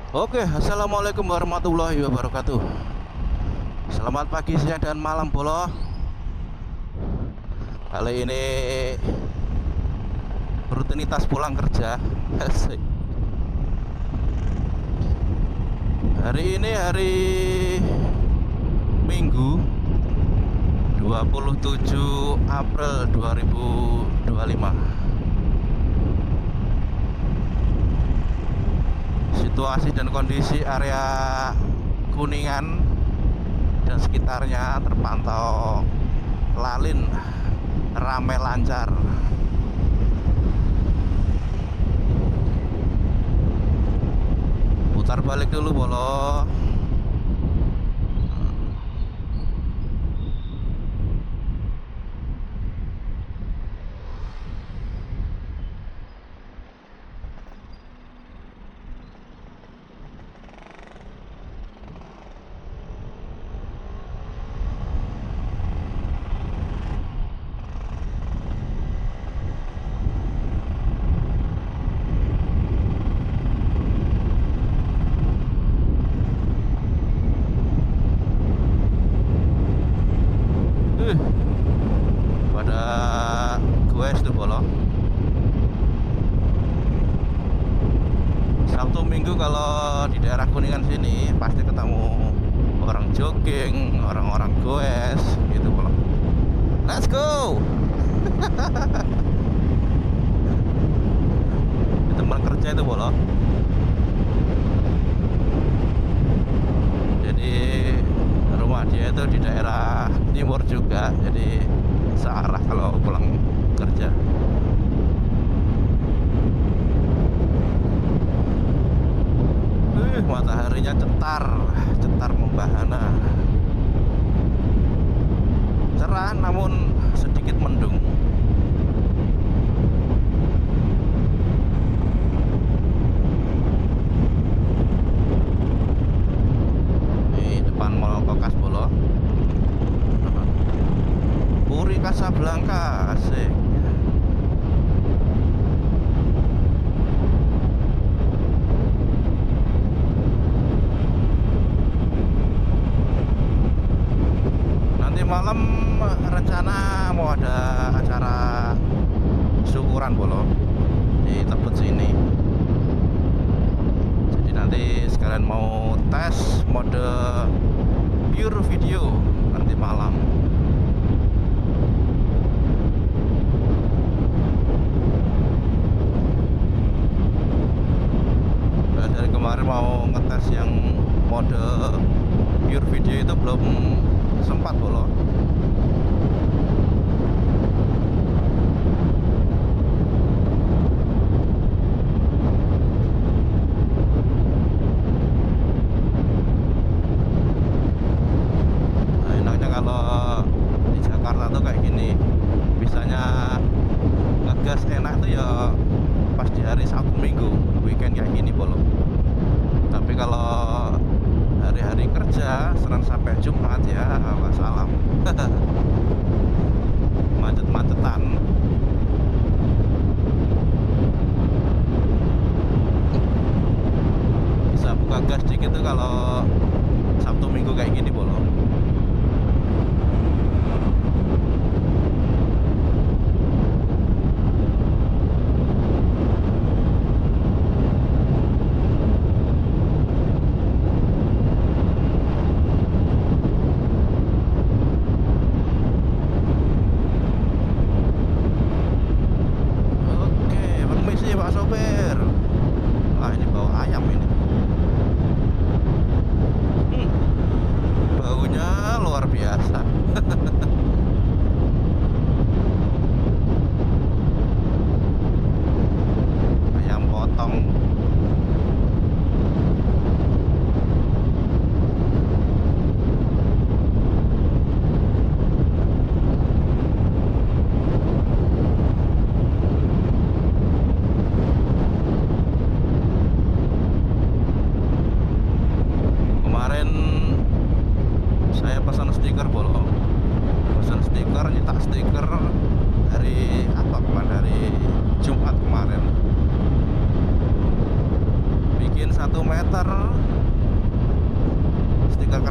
Oke, assalamualaikum warahmatullahi wabarakatuh. Selamat pagi, siang, dan malam, Bolo. Kali ini rutinitas pulang kerja. Asik. Hari ini hari Minggu 27 April 2025. Situasi dan kondisi area Kuningan dan sekitarnya terpantau lalin, ramai lancar. Putar balik dulu, Bolo. Pada goes tuh, Bolo. Sabtu Minggu kalau di daerah Kuningan sini pasti ketemu orang jogging, orang-orang goes gitu, Bolo. Let's go. Di teman kerja itu, Bolo. Jadi rumah dia itu di daerah timur juga, jadi searah kalau pulang kerja. Mataharinya cetar, cetar membahana. Cerah namun sedikit mendung. Di depan Mall Kokas, Bolo. Puri Casablanca, asik. Nanti malam rencana mau ada acara syukuran, Bolo, di Tebet sini. Jadi nanti sekalian mau tes mode pure video nanti malam. Dari kemarin mau ngetes yang mode pure video itu belum sempat, Bolo. Nah, enaknya kalau di Jakarta tuh kayak gini, bisanya ngegas enak tuh ya pas di hari Sabtu Minggu weekend kayak gini, Bolo. Tapi kalau hari-hari kerja Senin sampai Jumat ya wassalam. Macet-macetan. Bisa buka gas dikit tuh kalau Sabtu Minggu kayak gini, Bolo.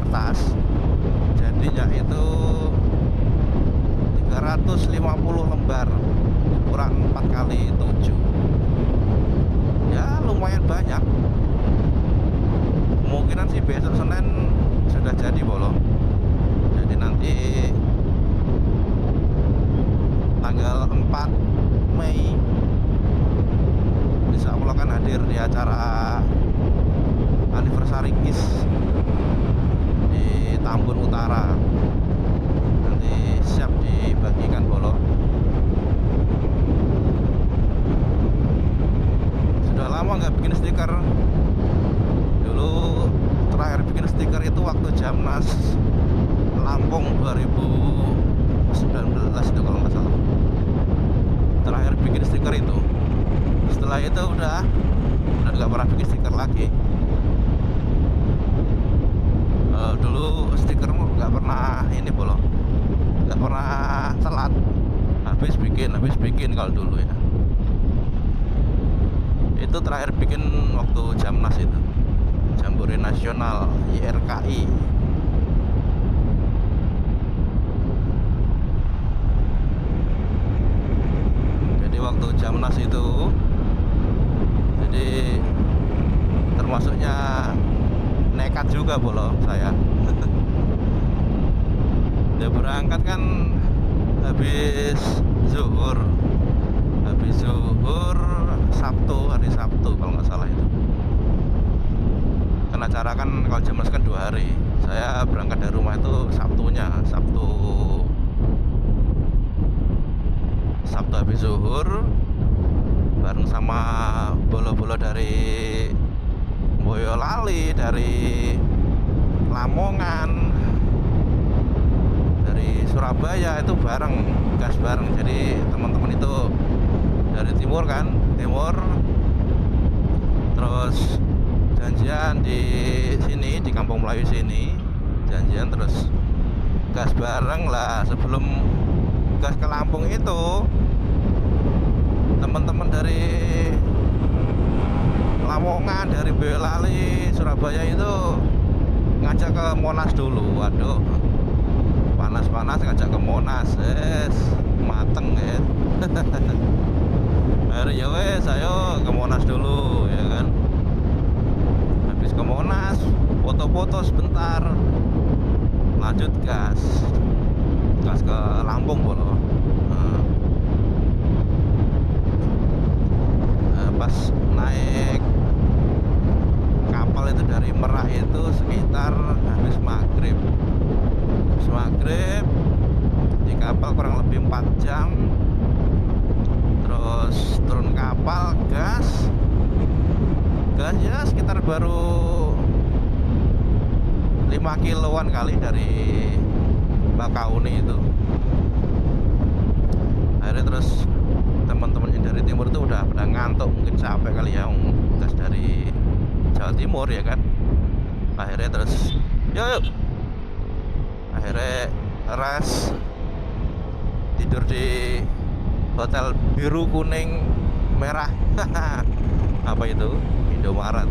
kertas, jadinya itu 350 lembar kurang 4 kali 7, ya lumayan banyak. Kemungkinan sih besok Senin sudah jadi bolo. Jadi nanti tanggal 4 Mei insya Allah akan hadir di acara anniversary KIS di Tambun Utara. Nanti siap dibagikan bolo. Sudah lama nggak bikin stiker. Dulu terakhir bikin stiker itu waktu Jamnas Lampung 2019 itu kalau nggak salah. Terakhir bikin stiker itu. Setelah itu udah nggak pernah bikin stiker lagi. Dulu stiker nggak pernah ini bolo, nggak pernah telat. Habis bikin kalau dulu ya. Itu terakhir bikin waktu Jamnas itu, Jambore Nasional YRKI. Jadi waktu Jamnas itu, jadi termasuknya nekat juga bolo saya. Dia berangkat kan habis zuhur hari Sabtu kalau nggak salah itu. Karena acara kan kalau Jamnas kan 2 hari. Saya berangkat dari rumah itu Sabtu habis zuhur bareng sama bolo-bolo dari Boyolali, dari Lamongan, dari Surabaya, itu gas bareng. Jadi teman-teman itu dari timur, terus janjian di sini, di Kampung Melayu sini, janjian terus gas bareng lah. Sebelum gas ke Lampung itu, teman-teman dari Lamongan, dari Boyolali, Surabaya itu ngajak ke Monas dulu. Waduh, panas-panas ngajak ke Monas, mateng ya. Akhirnya ya wes, ayo ke Monas dulu ya kan. Habis ke Monas, foto-foto sebentar, lanjut gas ke Lampung bolo. Pas naik kapal itu dari Merak itu sekitar habis maghrib di kapal kurang lebih 4 jam. Terus turun kapal, gas ya sekitar baru 5 kiloan kali dari Bakauni itu. Akhirnya terus teman-teman yang dari timur itu udah ngantuk, mungkin capek kali ya, gas dari Jawa Timur ya kan. Akhirnya terus yuk akhirnya res, tidur di hotel biru kuning merah apa itu, Indomaret.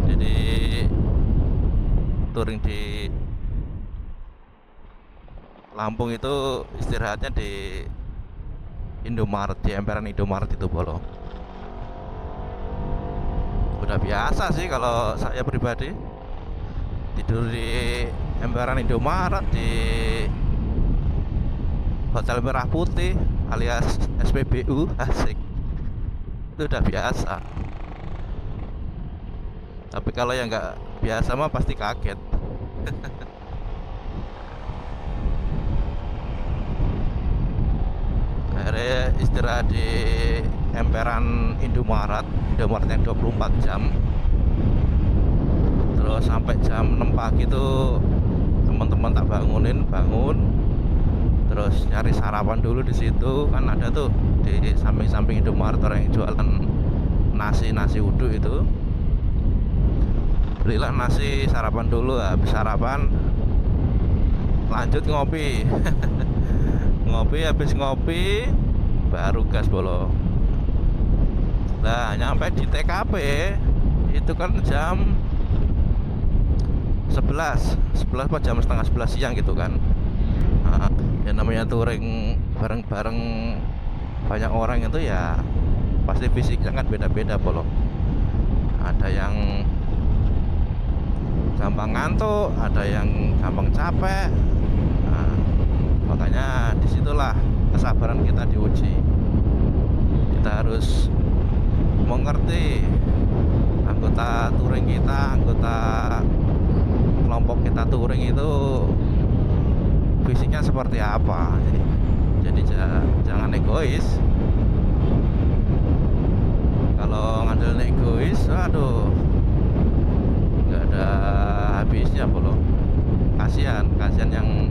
Jadi touring di Lampung itu istirahatnya di Indomaret, di emperan Indomaret itu bolo. Udah biasa sih kalau saya pribadi tidur di emperan Indomaret, di Hotel Merah Putih alias SPBU, asik. Itu udah biasa. Tapi kalau yang nggak biasa mah pasti kaget. Akhirnya istirahat di emperan Indomaret yang 24 jam. Terus sampai jam 6 pagi tuh teman-teman tak bangun, terus nyari sarapan dulu di situ. Kan ada tuh di samping-samping Indomaret orang yang jualan nasi uduk itu. Belilah nasi, sarapan dulu. Habis sarapan lanjut ngopi. Habis ngopi baru gas bolo. Nah, nyampe di TKP itu kan jam 11 apa jam setengah 11 siang gitu kan. Ya namanya touring bareng-bareng banyak orang itu ya pasti fisiknya kan beda-beda Polo. Ada yang gampang ngantuk, ada yang gampang capek. Nah, makanya disitulah kesabaran kita diuji. Kita harus mengerti anggota touring kita, anggota kelompok kita touring itu fisiknya seperti apa. Jadi jangan egois. Kalau ngandelin egois, aduh, nggak ada habisnya Bolo. Kasihan yang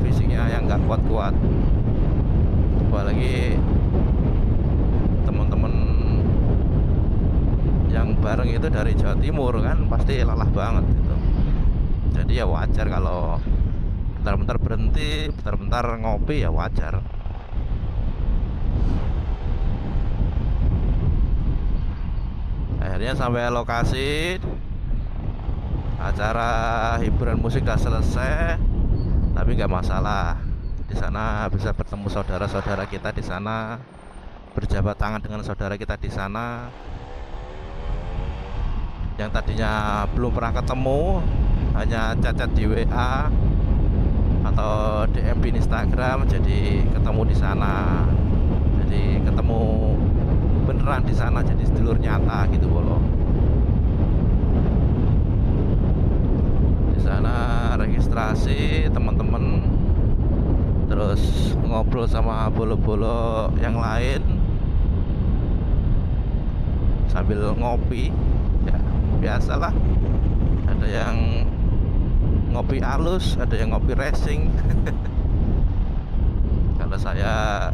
fisiknya yang nggak kuat-kuat. Apalagi teman-teman yang bareng itu dari Jawa Timur kan pasti lelah banget gitu. Jadi ya wajar kalau bentar-bentar berhenti, bentar-bentar ngopi, ya wajar. Akhirnya sampai lokasi, acara hiburan musik udah selesai, tapi nggak masalah. Di sana bisa bertemu saudara-saudara kita di sana, berjabat tangan dengan saudara kita di sana yang tadinya belum pernah ketemu, hanya chat-chat di WA atau DM di Instagram, jadi ketemu di sana, jadi ketemu beneran di sana, jadi sedulur nyata gitu Bolo. Di sana registrasi teman-teman, terus ngobrol sama bolo-bolo yang lain sambil ngopi, ya biasalah. Ada yang ngopi halus, ada yang ngopi racing. Kalau saya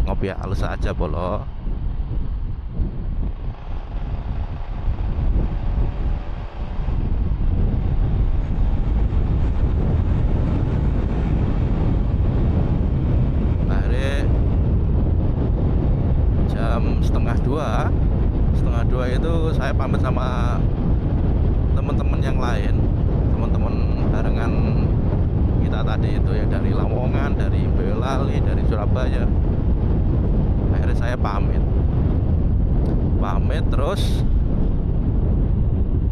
ngopi halus aja Bolo. Akhirnya jam setengah dua itu saya pamit sama teman-teman yang lain, teman-teman barengan kita tadi itu ya, dari Lamongan, dari Boyolali, dari Surabaya. Akhirnya saya pamit terus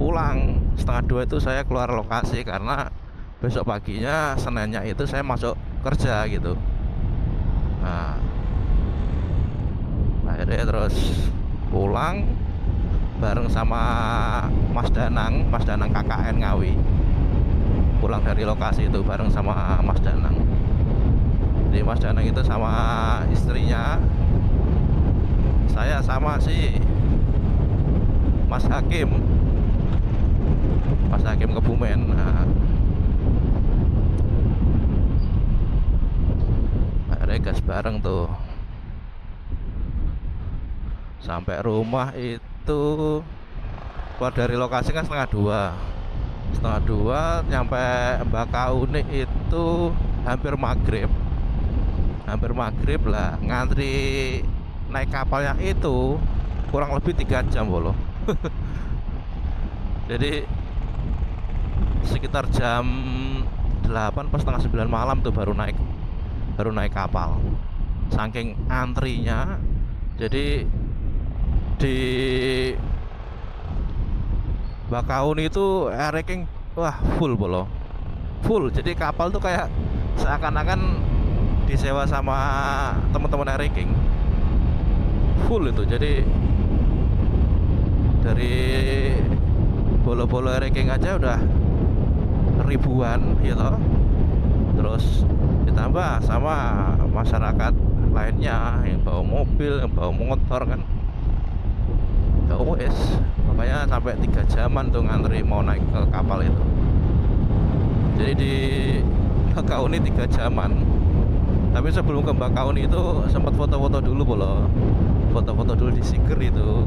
pulang. Setengah dua itu saya keluar lokasi karena besok paginya Seninnya itu saya masuk kerja gitu. Nah, akhirnya terus pulang bareng sama Mas Danang KKN Ngawi. Pulang dari lokasi itu bareng sama Mas Danang. Jadi Mas Danang itu sama istrinya, saya sama si Mas Hakim Kebumen. Nah, akhirnya gas bareng tuh. Sampai rumah itu keluar dari lokasi kan setengah dua, nyampe Bakauni itu hampir maghrib lah. Ngantri naik kapalnya itu kurang lebih 3 jam Bolo. Jadi sekitar jam 8 pas setengah 9 malam tuh baru naik kapal, saking antrinya. Jadi di Bakauni itu ranking wah full Bolo, full. Jadi kapal tuh kayak seakan-akan disewa sama teman-teman ranking, full itu. Jadi dari bolo-bolo ranking aja udah ribuan gitu, terus ditambah sama masyarakat lainnya yang bawa mobil, yang bawa motor kan. Wes, makanya sampai 3 jaman tuh ngantri mau naik ke kapal itu. Jadi di Bakauni 3 jaman. Tapi sebelum ke Bakauni itu sempat foto-foto dulu Bolo. Foto-foto dulu di Siger itu,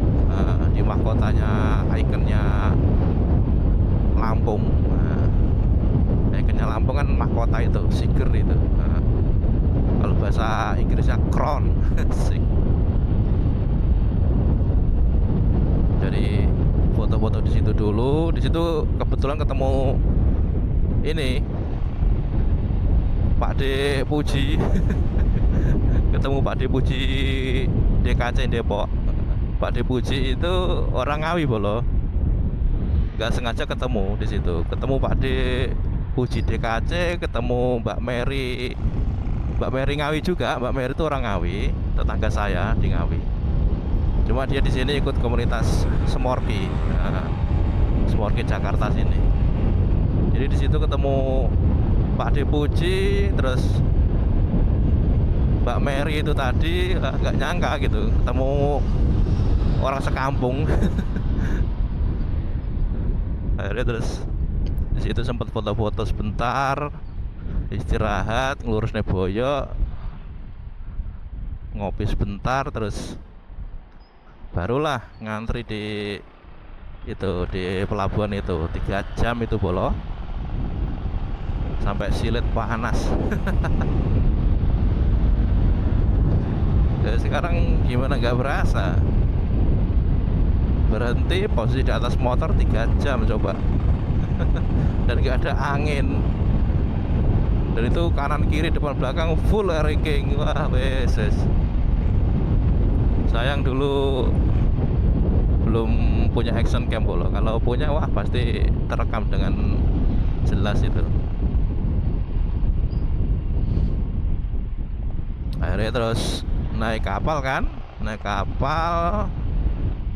di mahkotanya, ikonnya Lampung. Ikonnya Lampung kan mahkota itu, Siger itu. Kalau bahasa Inggrisnya Crown. Jadi foto-foto di situ dulu. Di situ kebetulan ketemu ini Pak D Puji ketemu Pak D Puji DKC Depok. Pak D Puji itu orang Ngawi bolo, nggak sengaja ketemu di situ, ketemu Pak D Puji DKC, ketemu Mbak Mary Ngawi juga. Mbak Mary itu orang Ngawi, tetangga saya di Ngawi, cuma dia di sini ikut komunitas Smorki, Smorki Jakarta sini. Jadi di situ ketemu Pak D Puji, terus Mbak Mary itu tadi, nggak nyangka gitu ketemu orang sekampung. Akhirnya terus di situ sempat foto-foto sebentar, istirahat, ngurus neboyo, ngopi sebentar, terus barulah ngantri di itu di pelabuhan itu 3 jam itu bolo, sampai silet panas. Ya, sekarang gimana nggak berasa, berhenti posisi di atas motor 3 jam coba. Dan nggak ada angin, dan itu kanan kiri depan belakang full ranking. Wah beses, sayang dulu belum punya action cam bolo, kalau punya wah pasti terekam dengan jelas itu. Akhirnya terus naik kapal kan,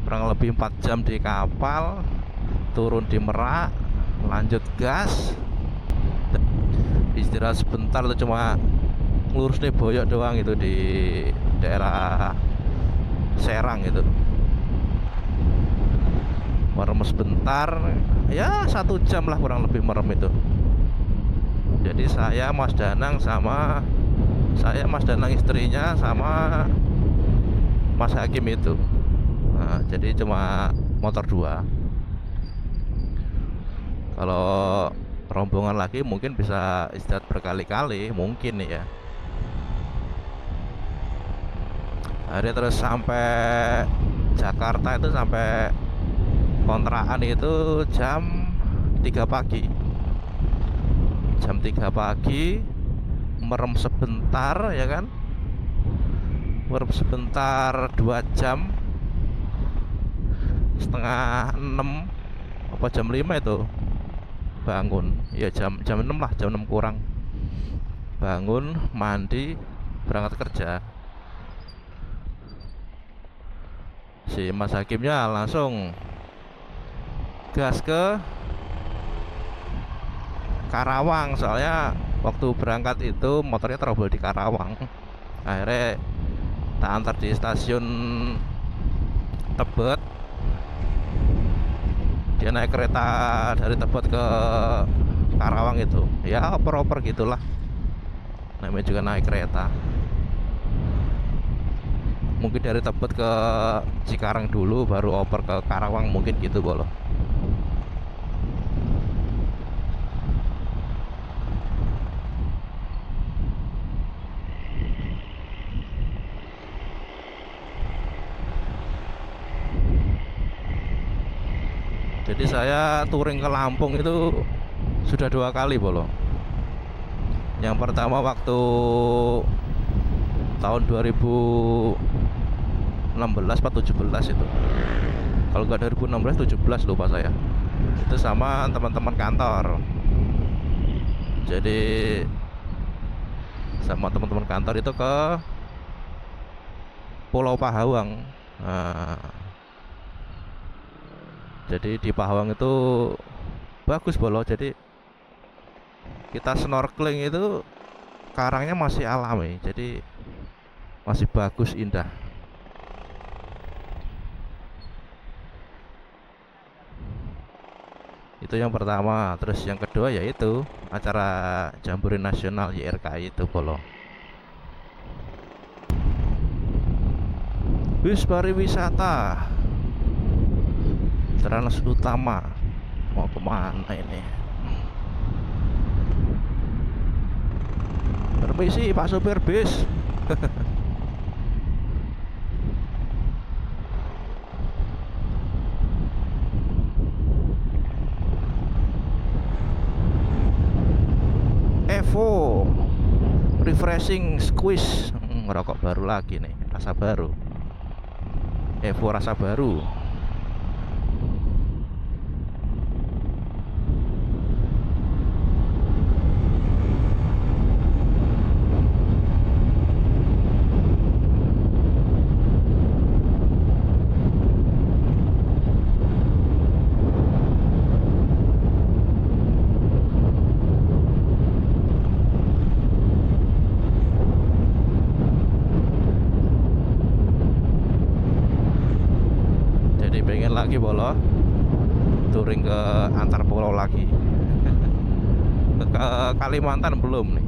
kurang lebih 4 jam di kapal, turun di Merak, lanjut gas, istirahat sebentar itu cuma ngurus nih boyok doang itu di daerah Serang itu, merem sebentar ya 1 jam lah kurang lebih merem itu. Jadi saya Mas Danang istrinya sama Mas Hakim itu, nah, jadi cuma motor 2. Kalau rombongan lagi mungkin bisa istirahat berkali-kali mungkin ya. Akhirnya terus sampai Jakarta itu, sampai kontrakan itu jam 3 pagi. Jam 3 pagi merem sebentar ya kan, merem sebentar 2 jam, setengah 6 apa jam 5 itu bangun ya, jam 6 lah, jam 6 kurang bangun, mandi, berangkat kerja. Si Mas Hakimnya langsung gas ke Karawang, soalnya waktu berangkat itu motornya trouble di Karawang. Akhirnya tak antar di stasiun Tebet, dia naik kereta dari Tebet ke Karawang itu ya, oper-oper gitulah, namanya juga naik kereta. Mungkin dari Tebet ke Cikarang dulu baru oper ke Karawang, mungkin gitu bolo. Jadi saya touring ke Lampung itu sudah 2 kali bolo. Yang pertama waktu tahun 2016 atau 17 itu, kalau nggak 2016 17 lupa saya, itu sama teman-teman kantor. Jadi sama teman-teman kantor itu ke Pulau Pahawang. Nah, jadi di Pahawang itu bagus bolo, jadi kita snorkeling itu karangnya masih alami, jadi masih bagus, indah. Itu yang pertama. Terus yang kedua yaitu acara Jambore Nasional YRKI itu bolo. Bus pariwisata Trans Utama, mau kemana ini? Permisi Pak sopir bis. Evo refreshing squeeze. Ngerokok baru lagi nih, rasa baru. Evo rasa baru. Pengen lagi bolo touring ke antar pulau lagi. Ke Kalimantan belum nih.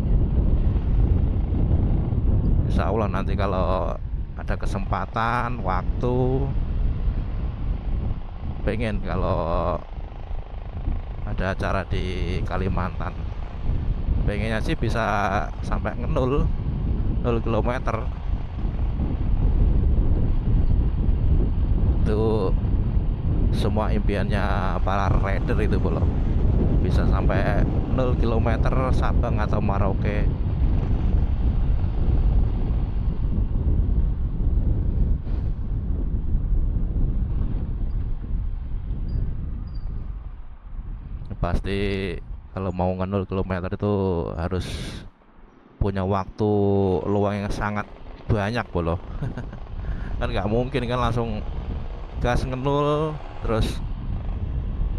Insya Allah nanti kalau ada kesempatan waktu, pengen kalau ada acara di Kalimantan, pengennya sih bisa sampai 0 kilometer. Itu semua impiannya para rider itu belum bisa sampai 0 kilometer Sabang atau Merauke. Pasti kalau mau 0 kilometer itu harus punya waktu luang yang sangat banyak bolo. Kan nggak mungkin kan langsung gas ngenul terus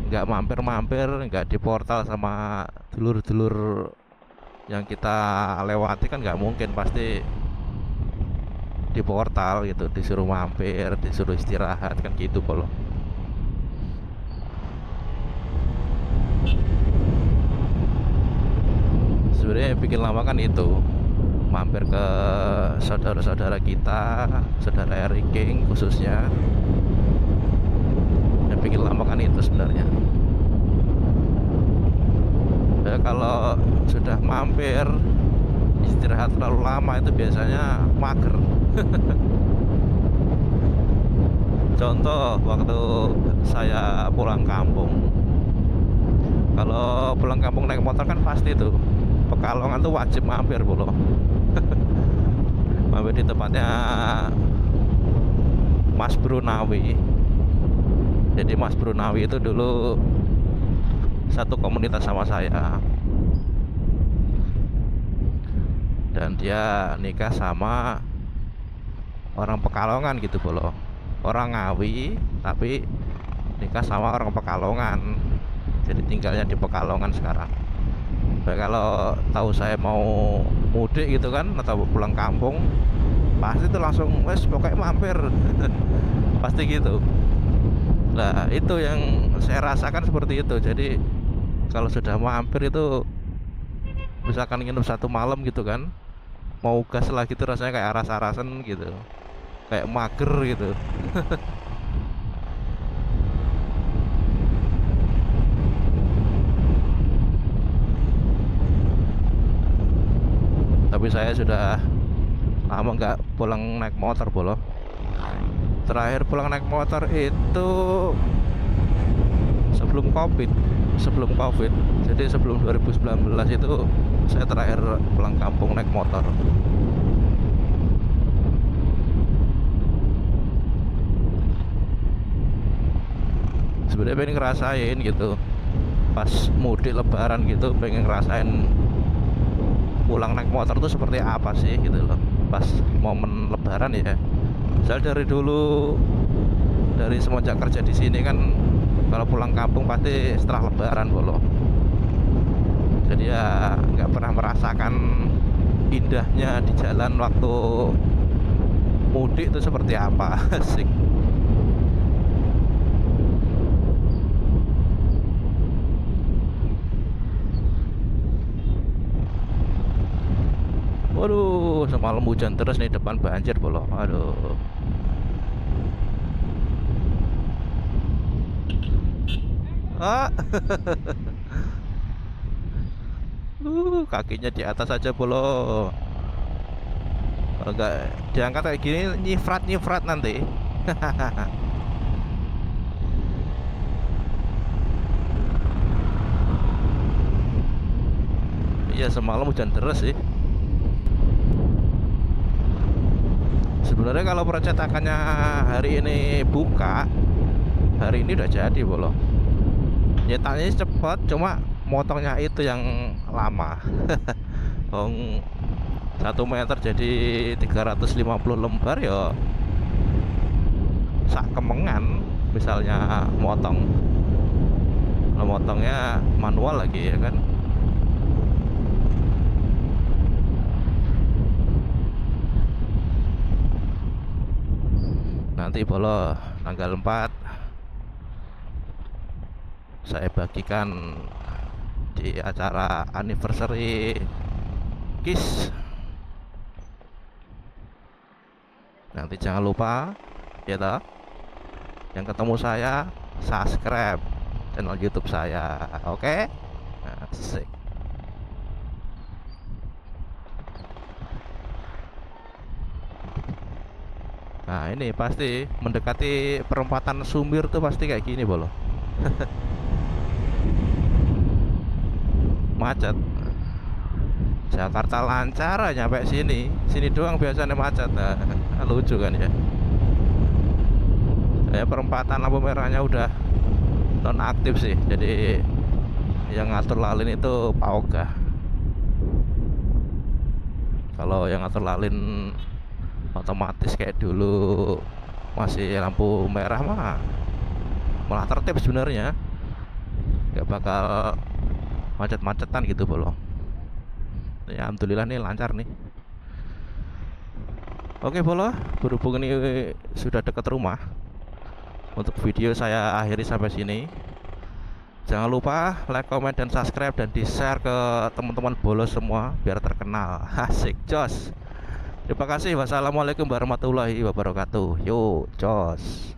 nggak mampir-mampir, nggak di portal sama dulur-dulur yang kita lewati, kan nggak mungkin. Pasti di portal gitu, disuruh mampir, disuruh istirahat, kan gitu bolo. Sebenarnya bikin lama kan itu mampir ke saudara-saudara kita, saudara Eric King khususnya. Yang bikin lama kan itu sebenarnya. Ya, kalau sudah mampir istirahat terlalu lama itu biasanya mager. Contoh waktu saya pulang kampung, kalau pulang kampung naik motor kan pasti tuh Pekalongan tuh wajib mampir bolo. Mampir di tempatnya Mas Brunawi. Jadi Mas Brunawi itu dulu satu komunitas sama saya, dan dia nikah sama orang Pekalongan gitu bolo. Orang Ngawi tapi nikah sama orang Pekalongan, jadi tinggalnya di Pekalongan sekarang. Nah, kalau tahu saya mau mudik gitu kan atau pulang kampung, pasti itu langsung wes pokoknya mampir. Pasti gitu. Nah itu yang saya rasakan seperti itu. Jadi kalau sudah mampir itu, misalkan nginep 1 malam gitu kan, mau gas lagi itu rasanya kayak aras-arasan gitu, kayak mager gitu. Tapi saya sudah lama nggak pulang naik motor bolo. Terakhir pulang naik motor itu sebelum covid. Jadi sebelum 2019 itu saya terakhir pulang kampung naik motor. Sebenarnya pengen ngerasain gitu, pas mudik lebaran gitu, pengen ngerasain pulang naik motor tuh seperti apa sih gitu loh, pas momen lebaran ya. Saya dari dulu, dari semenjak kerja di sini kan, kalau pulang kampung pasti setelah lebaran bolo. Jadi ya nggak pernah merasakan indahnya di jalan waktu mudik itu seperti apa. Asik. Waduh, semalam hujan terus nih, depan banjir bolo. Aduh. Ah. Kakinya di atas aja bolo. Kalau nggak diangkat kayak gini, nyifrat nanti. Iya, semalam hujan deras sih. Sebenarnya kalau percetakannya hari ini buka, hari ini udah jadi bolo. Nyetaknya cepat, cuma motongnya itu yang lama. Bong 1 meter jadi 350 lembar ya, sak kemengan. Misalnya motongnya manual lagi ya kan. Nanti bolo tanggal 4 saya bagikan di acara anniversary KIS. Nanti jangan lupa ya toh, yang ketemu saya subscribe channel YouTube saya. Oke? Asik. Nah, ini pasti mendekati perempatan Sumir tuh pasti kayak gini bolo. Macet. Jakarta lancar nyampe sini doang biasanya macet. Nah, lucu kan ya. Saya perempatan lampu merahnya udah non aktif sih, jadi yang ngatur lalin itu Pak Oga. Kalau yang ngatur lalin otomatis kayak dulu masih lampu merah mah malah tertib sebenarnya, nggak bakal macet-macetan gitu bolo. Ya, alhamdulillah nih lancar nih. Oke bolo, berhubung ini sudah dekat rumah, untuk video saya akhiri sampai sini. Jangan lupa like, comment, dan subscribe, dan di share ke teman-teman bolos semua biar terkenal. Asik jos. Terima kasih. Wassalamualaikum warahmatullahi wabarakatuh. Yo jos.